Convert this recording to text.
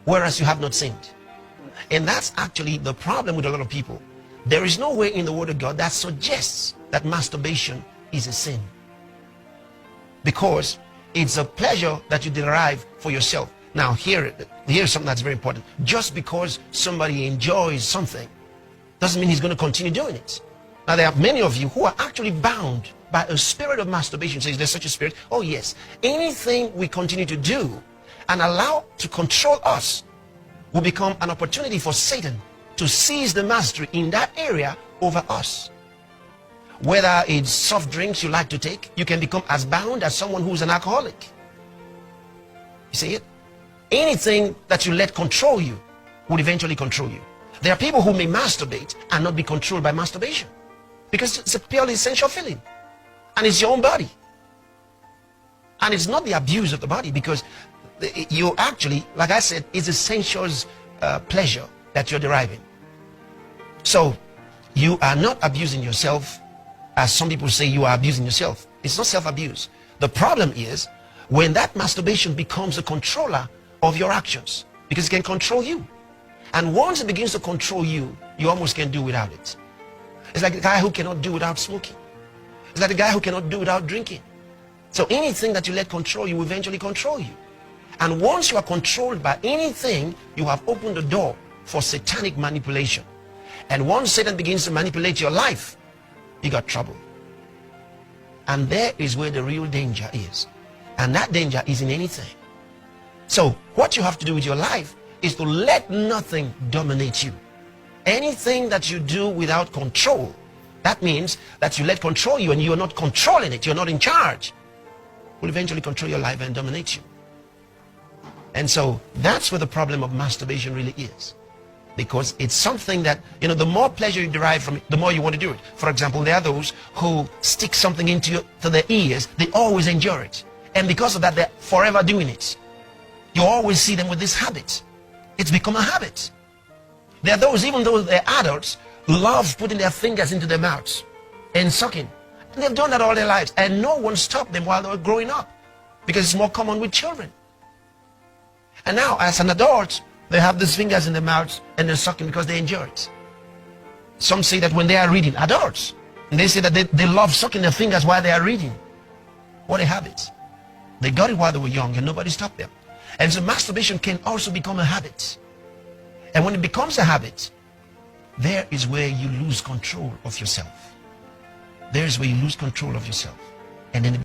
whereas you have not sinned. And that's actually the problem with a lot of people. There is no way in the Word of God that suggests that masturbation is a sin, because it's a pleasure that you derive for yourself. Now here's something that's very important. Just because somebody enjoys something doesn't mean he's going to continue doing it. Now there are many of you who are actually bound by a spirit of masturbation. Says there's such a spirit. Oh yes, anything we continue to do and allow to control us will become an opportunity for Satan to seize the mastery in that area over us. Whether it's soft drinks you like to take, you can become as bound as someone who's an alcoholic. You see it? Anything that you let control you will eventually control you. There are people who may masturbate and not be controlled by masturbation, because it's a purely sensual feeling, and it's your own body. And it's not the abuse of the body, because you actually, like I said, it's a sensuous pleasure that you're deriving. So you are not abusing yourself, as some people say you are abusing yourself. It's not self-abuse. The problem is when that masturbation becomes a controller of your actions, because it can control you. And once it begins to control you, you almost can't do without it. It's like the guy who cannot do without smoking. It's like the guy who cannot do without drinking. So anything that you let control you will eventually control you. And once you are controlled by anything, you have opened the door for satanic manipulation. And once Satan begins to manipulate your life, you got trouble. And there is where the real danger is. And that danger is in anything. So what you have to do with your life is to let nothing dominate you. Anything that you do without control, that means that you let control you and you're not controlling it, you're not in charge, will eventually control your life and dominate you. And so that's where the problem of masturbation really is. Because it's something that, the more pleasure you derive from it, the more you want to do it. For example, there are those who stick something into their ears, they always endure it. And because of that, they're forever doing it. You always see them with this habit. It's become a habit. There are those, even though they're adults, love putting their fingers into their mouths and sucking. And they've done that all their lives. And no one stopped them while they were growing up, because it's more common with children. And now, as an adult, they have these fingers in their mouths and they're sucking because they enjoy it. Some say that when they are reading, adults, and they say that they love sucking their fingers while they are reading. What a habit. They got it while they were young and nobody stopped them. And so masturbation can also become a habit. And when it becomes a habit, there is where you lose control of yourself. There is where you lose control of yourself. And then